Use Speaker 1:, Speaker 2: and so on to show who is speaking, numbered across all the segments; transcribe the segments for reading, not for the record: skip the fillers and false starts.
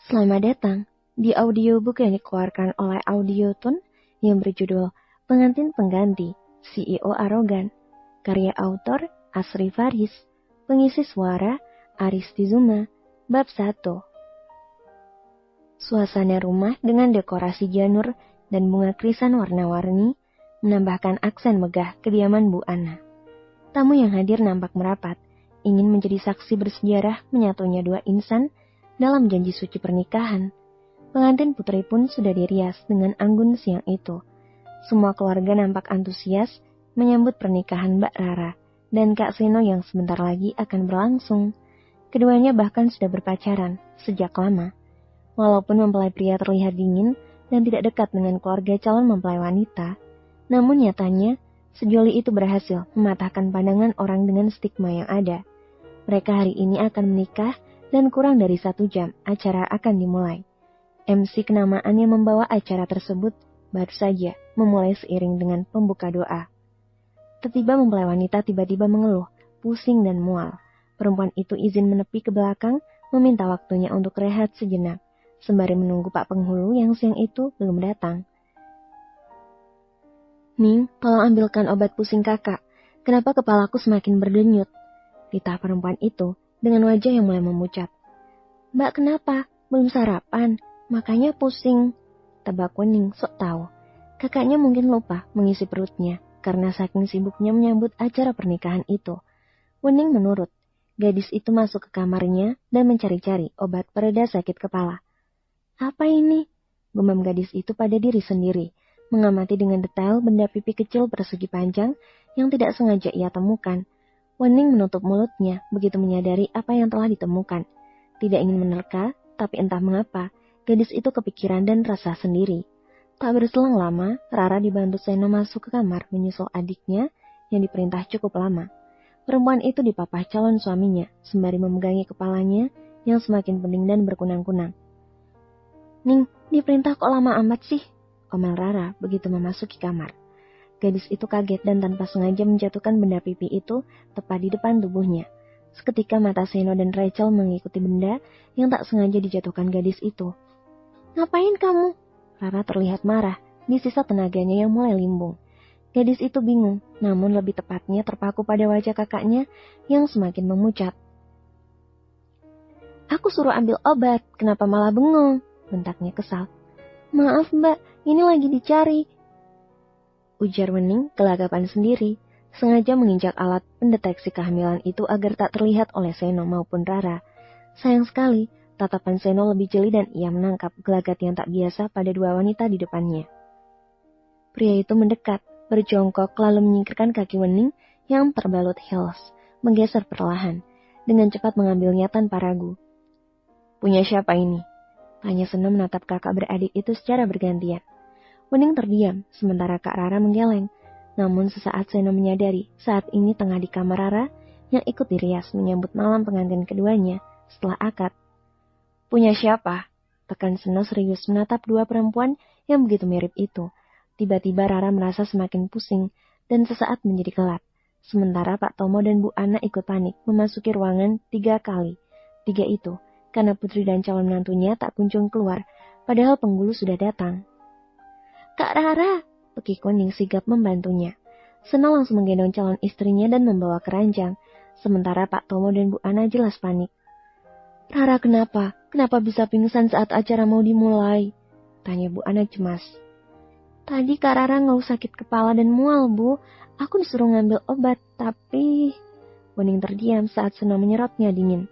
Speaker 1: Selamat datang di audiobook yang dikeluarkan oleh Audiotune yang berjudul Pengantin Pengganti, CEO Arogan, karya autor Asri Faris, pengisi suara Aris Tizuma, bab 1. Suasana rumah dengan dekorasi janur dan bunga krisan warna-warni menambahkan aksen megah kediaman Bu Ana. Tamu yang hadir nampak merapat, ingin menjadi saksi bersejarah menyatunya dua insan dalam janji suci pernikahan. Pengantin putri pun sudah dirias dengan anggun siang itu. Semua keluarga nampak antusias menyambut pernikahan Mbak Rara dan Kak Seno yang sebentar lagi akan berlangsung. Keduanya bahkan sudah berpacaran sejak lama. Walaupun mempelai pria terlihat dingin dan tidak dekat dengan keluarga calon mempelai wanita, namun nyatanya sejoli itu berhasil mematahkan pandangan orang dengan stigma yang ada. Mereka hari ini akan menikah dan kurang dari 1 jam acara akan dimulai. MC kenamaan yang membawa acara tersebut baru saja memulai seiring dengan pembuka doa. Tiba-tiba mempelai wanita tiba-tiba mengeluh, pusing dan mual. Perempuan itu izin menepi ke belakang, meminta waktunya untuk rehat sejenak, sembari menunggu Pak Penghulu yang siang itu belum datang. "Ning, tolong ambilkan obat pusing kakak. Kenapa kepalaku semakin berdenyut?" Titah perempuan itu dengan wajah yang mulai memucat. "Mbak kenapa? Belum sarapan? Makanya pusing." Tebak Wening sok tahu. Kakaknya mungkin lupa mengisi perutnya karena saking sibuknya menyambut acara pernikahan itu. Wening menurut. Gadis itu masuk ke kamarnya dan mencari-cari obat pereda sakit kepala. "Apa ini?" gumam gadis itu pada diri sendiri, mengamati dengan detail benda pipi kecil persegi panjang yang tidak sengaja ia temukan. Wening menutup mulutnya begitu menyadari apa yang telah ditemukan. Tidak ingin menerka, tapi entah mengapa, gadis itu kepikiran dan rasa sendiri. Tak berselang lama, Rara dibantu Seno masuk ke kamar menyusul adiknya yang diperintah cukup lama. Perempuan itu dipapah calon suaminya, sembari memegangi kepalanya yang semakin pening dan berkunang-kunang. "Ning, diperintah kok lama amat sih?" omel Rara begitu memasuki kamar. Gadis itu kaget dan tanpa sengaja menjatuhkan benda pipi itu tepat di depan tubuhnya. Seketika mata Seno dan Rachel mengikuti benda yang tak sengaja dijatuhkan gadis itu. "Ngapain kamu?" Rara terlihat marah, di sisa tenaganya yang mulai limbung. Gadis itu bingung, namun lebih tepatnya terpaku pada wajah kakaknya yang semakin memucat. "Aku suruh ambil obat, kenapa malah bengong?" bentaknya kesal. "Maaf mbak, ini lagi dicari," ujar Wening kelagapan sendiri, sengaja menginjak alat pendeteksi kehamilan itu agar tak terlihat oleh Seno maupun Rara. Sayang sekali, tatapan Seno lebih jeli dan ia menangkap gelagat yang tak biasa pada dua wanita di depannya. Pria itu mendekat, berjongkok lalu menyingkirkan kaki Wening yang terbalut heels, menggeser perlahan, dengan cepat mengambilnya tanpa ragu. "Punya siapa ini?" tanya Seno menatap kakak beradik itu secara bergantian. Wening terdiam, sementara Kak Rara menggeleng. Namun sesaat Seno menyadari saat ini tengah di kamar Rara yang ikut dirias menyambut malam pengantin keduanya setelah akad. "Punya siapa?" tekan Seno serius menatap dua perempuan yang begitu mirip itu. Tiba-tiba Rara merasa semakin pusing dan sesaat menjadi gelap. Sementara Pak Tomo dan Bu Ana ikut panik memasuki ruangan 3 kali. 3 itu karena putri dan calon menantunya tak kunjung keluar, padahal penghulu sudah datang. "Kak Rara!" Peki Kuning sigap membantunya. Seno langsung menggendong calon istrinya dan membawa keranjang, sementara Pak Tomo dan Bu Ana jelas panik. "Rara kenapa? Kenapa bisa pingsan saat acara mau dimulai?" tanya Bu Ana cemas. "Tadi Kak Rara ngeluh sakit kepala dan mual, Bu. Aku disuruh ngambil obat, tapi..." Wening terdiam saat Seno menyerotnya dingin.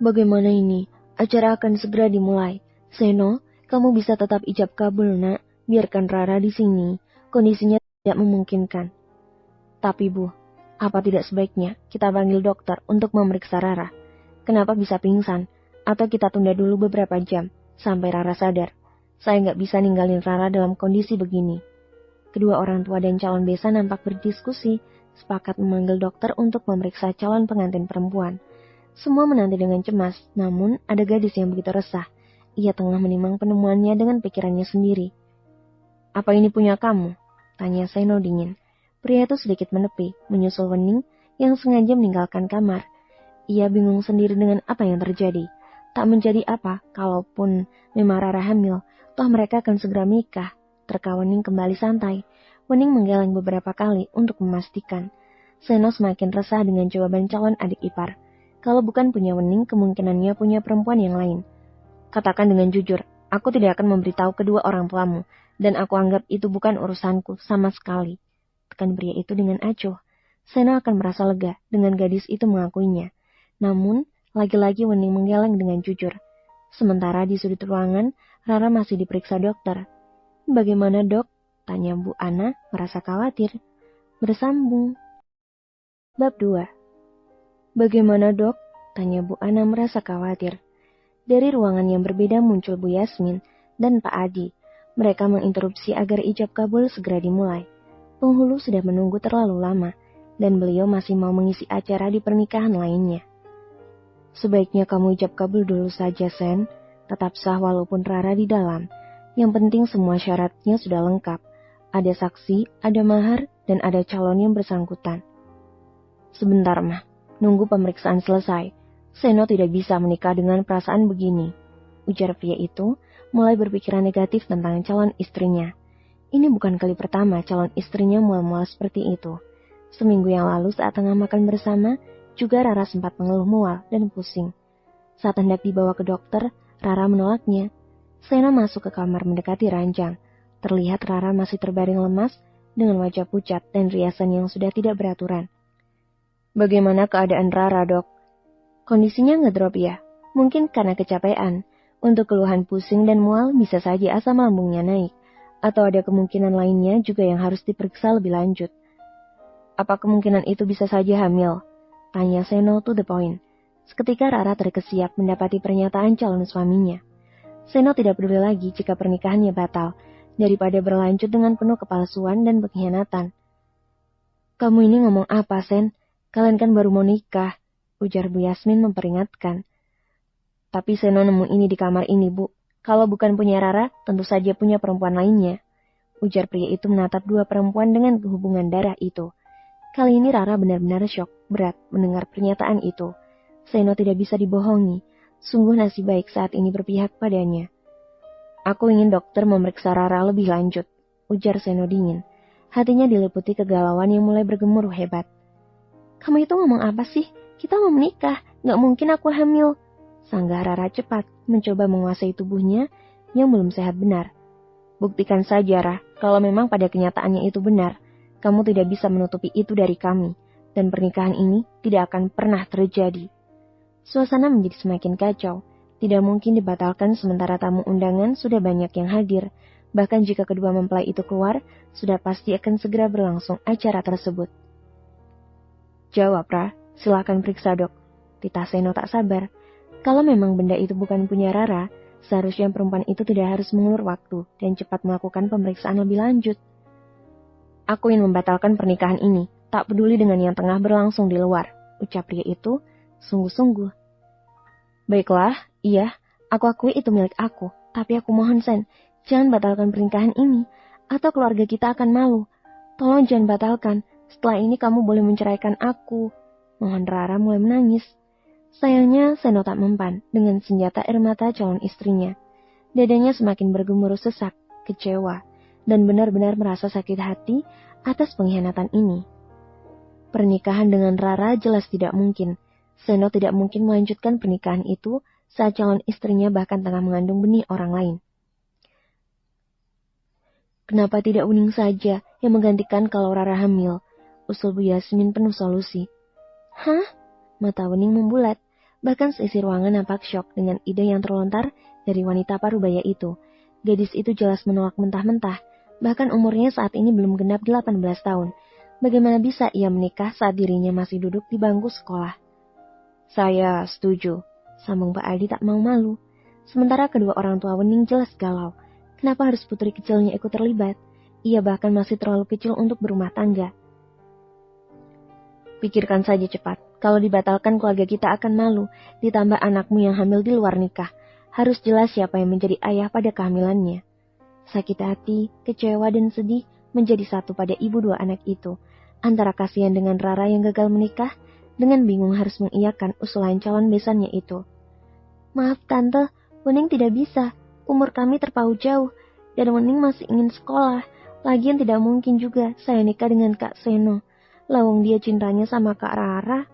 Speaker 1: "Bagaimana ini? Acara akan segera dimulai. Seno, kamu bisa tetap ijab kabul, nak. Biarkan Rara di sini. Kondisinya tidak memungkinkan." "Tapi Bu, apa tidak sebaiknya kita panggil dokter untuk memeriksa Rara? Kenapa bisa pingsan? Atau kita tunda dulu beberapa jam sampai Rara sadar? Saya nggak bisa ninggalin Rara dalam kondisi begini." Kedua orang tua dan calon besan nampak berdiskusi, sepakat memanggil dokter untuk memeriksa calon pengantin perempuan. Semua menanti dengan cemas, namun ada gadis yang begitu resah. Ia tengah menimang penemuannya dengan pikirannya sendiri. "Apa ini punya kamu?" tanya Seno dingin. Pria itu sedikit menepi, menyusul Wening yang sengaja meninggalkan kamar. Ia bingung sendiri dengan apa yang terjadi. Tak menjadi apa, kalaupun memang Rara hamil, toh mereka akan segera menikah. Terka Wening kembali santai. Wening menggeleng beberapa kali untuk memastikan. Seno semakin resah dengan jawaban calon adik ipar. Kalau bukan punya Wening, kemungkinannya punya perempuan yang lain. Katakan dengan jujur, aku tidak akan memberitahu kedua orang tuamu, dan aku anggap itu bukan urusanku sama sekali. Tekan pria itu dengan acuh. Seno akan merasa lega dengan gadis itu mengakuinya. Namun, lagi-lagi Wening menggeleng dengan jujur. Sementara di sudut ruangan, Rara masih diperiksa dokter. Bagaimana dok? Tanya Bu Ana merasa khawatir. Bersambung. Bab 2. Bagaimana dok? Tanya Bu Ana merasa khawatir. Dari ruangan yang berbeda muncul Bu Yasmin dan Pak Adi. Mereka menginterupsi agar ijab kabul segera dimulai. Penghulu sudah menunggu terlalu lama, dan beliau masih mau mengisi acara di pernikahan lainnya. Sebaiknya kamu ijab kabul dulu saja, Sen. Tetap sah walaupun Rara di dalam. Yang penting semua syaratnya sudah lengkap. Ada saksi, ada mahar, dan ada calon yang bersangkutan. Sebentar, Mah. Nunggu pemeriksaan selesai. Seno tidak bisa menikah dengan perasaan begini. Ujar pria itu, mulai berpikiran negatif tentang calon istrinya. Ini bukan kali pertama calon istrinya mual-mual seperti itu. Seminggu yang lalu saat tengah makan bersama, juga Rara sempat mengeluh mual dan pusing. Saat hendak dibawa ke dokter, Rara menolaknya. Seno masuk ke kamar mendekati ranjang. Terlihat Rara masih terbaring lemas dengan wajah pucat dan riasan yang sudah tidak beraturan. Bagaimana keadaan Rara, dok? Kondisinya ngedrop ya. Mungkin karena kecapean. Untuk keluhan pusing dan mual bisa saja asam lambungnya naik. Atau ada kemungkinan lainnya juga yang harus diperiksa lebih lanjut. Apa kemungkinan itu bisa saja hamil? Tanya Seno to the point. Seketika Rara terkesiap mendapati pernyataan calon suaminya. Seno tidak peduli lagi jika pernikahannya batal, daripada berlanjut dengan penuh kepalsuan dan pengkhianatan. Kamu ini ngomong apa, Sen? Kalian kan baru mau nikah, ujar Bu Yasmin memperingatkan. Tapi Seno nemu ini di kamar ini, Bu. Kalau bukan punya Rara, tentu saja punya perempuan lainnya. Ujar pria itu menatap dua perempuan dengan hubungan darah itu. Kali ini Rara benar-benar syok berat mendengar pernyataan itu. Seno tidak bisa dibohongi. Sungguh nasib baik saat ini berpihak padanya. Aku ingin dokter memeriksa Rara lebih lanjut, ujar Seno dingin. Hatinya diliputi kegalauan yang mulai bergemuruh hebat. Kamu itu ngomong apa sih? Kita mau menikah, gak mungkin aku hamil. Sanggah Rara cepat mencoba menguasai tubuhnya yang belum sehat benar. Buktikan saja, Rah, kalau memang pada kenyataannya itu benar. Kamu tidak bisa menutupi itu dari kami, dan pernikahan ini tidak akan pernah terjadi. Suasana menjadi semakin kacau. Tidak mungkin dibatalkan sementara tamu undangan sudah banyak yang hadir. Bahkan jika kedua mempelai itu keluar, sudah pasti akan segera berlangsung acara tersebut. Jawab, Ra. Silakan periksa, dok. Titah Seno tak sabar. Kalau memang benda itu bukan punya Rara, seharusnya perempuan itu tidak harus mengulur waktu dan cepat melakukan pemeriksaan lebih lanjut. Aku ingin membatalkan pernikahan ini, tak peduli dengan yang tengah berlangsung di luar, ucap pria itu sungguh-sungguh. Baiklah, iya, aku akui itu milik aku, tapi aku mohon Sen, jangan batalkan pernikahan ini, atau keluarga kita akan malu. Tolong jangan batalkan, setelah ini kamu boleh menceraikan aku. Mohon Rara mulai menangis. Sayangnya Seno tak mempan dengan senjata air mata calon istrinya. Dadanya semakin bergemuruh sesak, kecewa, dan benar-benar merasa sakit hati atas pengkhianatan ini. Pernikahan dengan Rara jelas tidak mungkin. Seno tidak mungkin melanjutkan pernikahan itu saat calon istrinya bahkan tengah mengandung benih orang lain. Kenapa tidak Wening saja yang menggantikan kalau Rara hamil? Usul Bu Yasmin penuh solusi. Hah? Mata Wening membulat. Bahkan seisi ruangan nampak syok dengan ide yang terlontar dari wanita parubaya itu. Gadis itu jelas menolak mentah-mentah. Bahkan umurnya saat ini belum genap 18 tahun. Bagaimana bisa ia menikah saat dirinya masih duduk di bangku sekolah? Saya setuju, sambung Pak Adi tak mau malu. Sementara kedua orang tua Wening jelas galau. Kenapa harus putri kecilnya ikut terlibat? Ia bahkan masih terlalu kecil untuk berumah tangga. Pikirkan saja cepat. Kalau dibatalkan keluarga kita akan malu. Ditambah anakmu yang hamil di luar nikah. Harus jelas siapa yang menjadi ayah pada kehamilannya. Sakit hati, kecewa dan sedih menjadi satu pada ibu dua anak itu. Antara kasihan dengan Rara yang gagal menikah, dengan bingung harus mengiyakan usulan calon besannya itu. Maaf Tante, Wening tidak bisa. Umur kami terpaut jauh, dan Wening masih ingin sekolah. Lagian tidak mungkin juga saya nikah dengan Kak Seno. Lawang dia cintanya sama Kak Rara.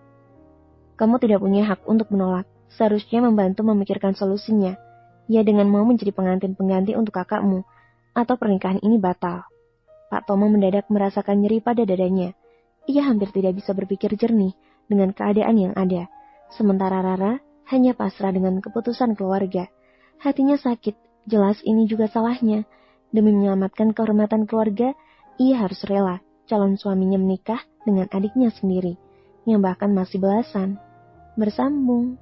Speaker 1: Kamu tidak punya hak untuk menolak. Seharusnya membantu memikirkan solusinya. Ya dengan mau menjadi pengantin pengganti untuk kakakmu. Atau pernikahan ini batal. Pak Tomo mendadak merasakan nyeri pada dadanya. Ia hampir tidak bisa berpikir jernih dengan keadaan yang ada. Sementara Rara hanya pasrah dengan keputusan keluarga. Hatinya sakit, jelas ini juga salahnya. Demi menyelamatkan kehormatan keluarga, ia harus rela calon suaminya menikah dengan adiknya sendiri, yang bahkan masih belasan. Bersambung.